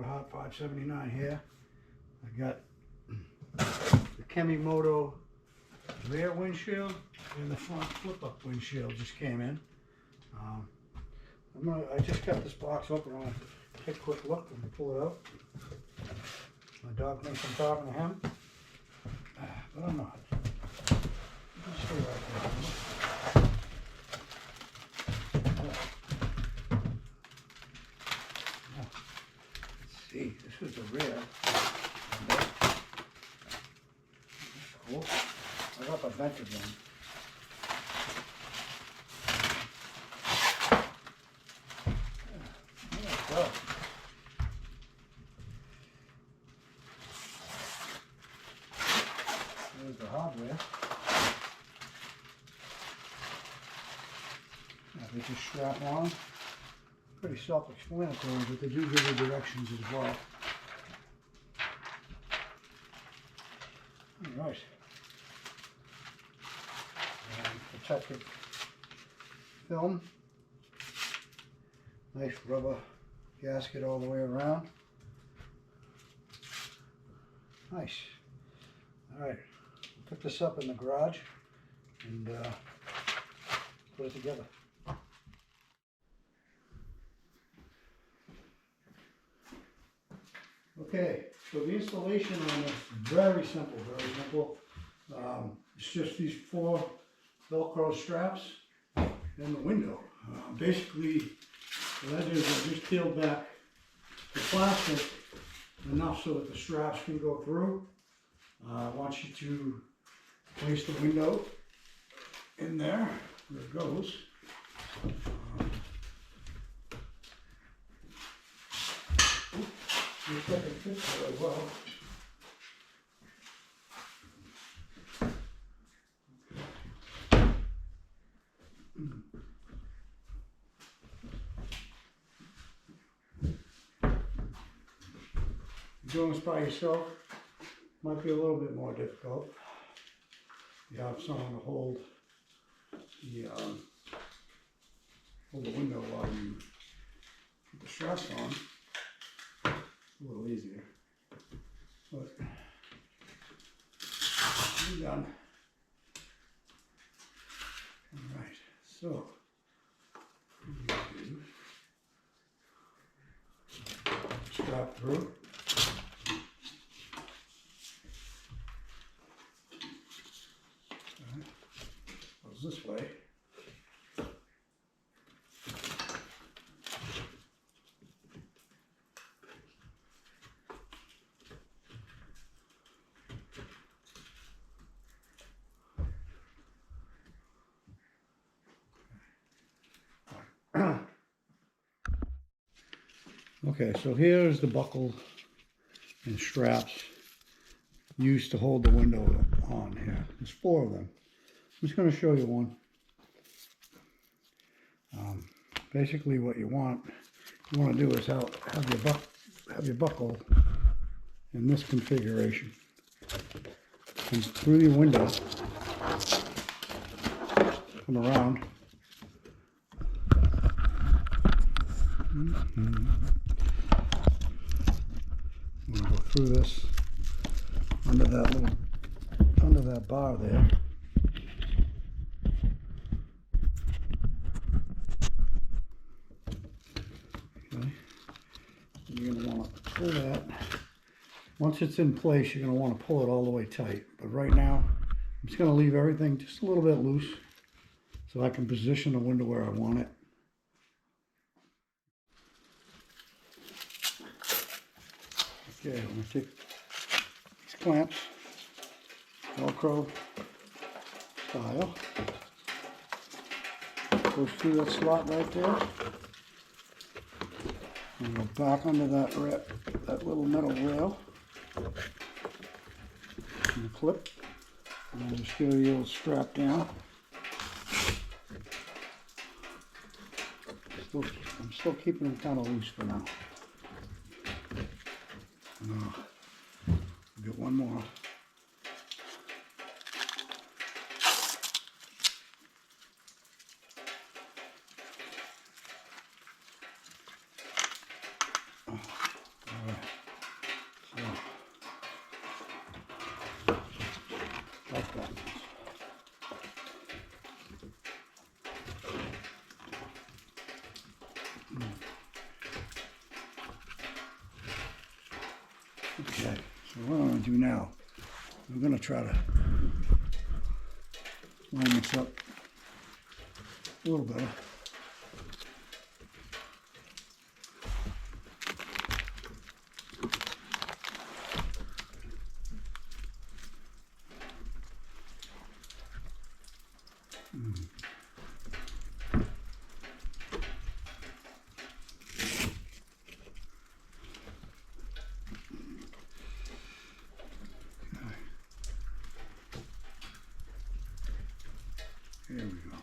Hot 579 here. I got the Kemimoto rear windshield and the front flip-up windshield just came in. I just got this box open. I'm gonna take a quick look and pull it out. My dog thinks I'm talking to him, but I'm not. Just stay right there. Let's see, this is the rear. That's cool. I got the vent again. There we go. There's the hardware. They just strap on. Pretty self-explanatory, but they do give you directions as well. All right. And protective film. Nice rubber gasket all the way around. Nice. All right. Put this up in the garage and put it together. Okay, so the installation on this is very simple, very simple. It's just these 4 Velcro straps and the window. Basically, what I did is I just peeled back the plastic enough so that the straps can go through. I want you to place the window in there. There it goes. Looks like it fits very well. Doing this by yourself might be a little bit more difficult. You have someone to hold the window while you put the straps on. A little easier, but we're done. All right, so strap through. All right. Goes this way. Okay, so here's the buckle and straps used to hold the window on here. There's 4 of them. I'm just going to show you one. Basically what you want to do is have your buckle in this configuration. Come through your window, come around. I'm going to go through this under that bar there. Okay. And you're going to want to pull that. Once it's in place, you're going to want to pull it all the way tight. But right now, I'm just going to leave everything just a little bit loose so I can position the window where I want it. Okay, I'm going to take these clamps, Velcro style, goes through that slot right there, and go back under that little metal rail, and the clip, and then just give it a little strap down. I'm still keeping them kind of loose for now. Get one more. All right. Okay, so what I'm gonna do now, I'm gonna try to line this up a little better. There we go.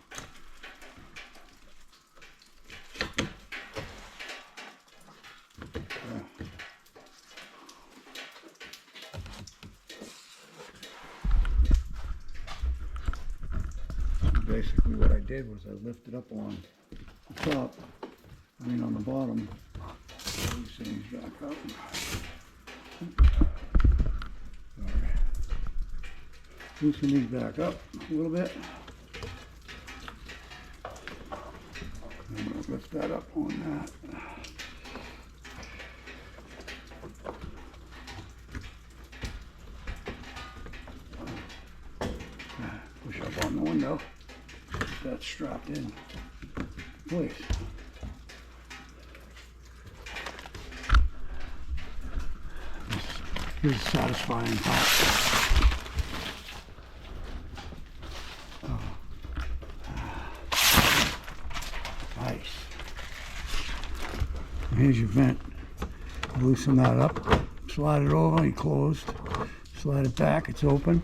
Basically what I did was I lifted up on the top, on the bottom. These things back up. Sorry. Loosen these back up a little bit. I'm going to lift that up on that. Push up on the window. Get that strapped in place. This is a satisfying part. Nice. Here's your vent. Loosen that up. Slide it over, and closed. Slide it back, it's open.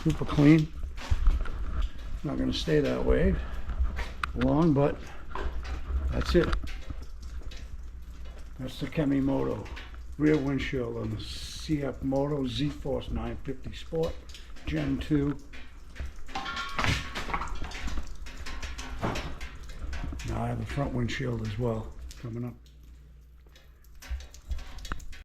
Super clean. Not going to stay that way long, but that's it. That's the Kemimoto rear windshield on the Moto zforce 950 Sport Gen 2. Now I have a front windshield as well coming up.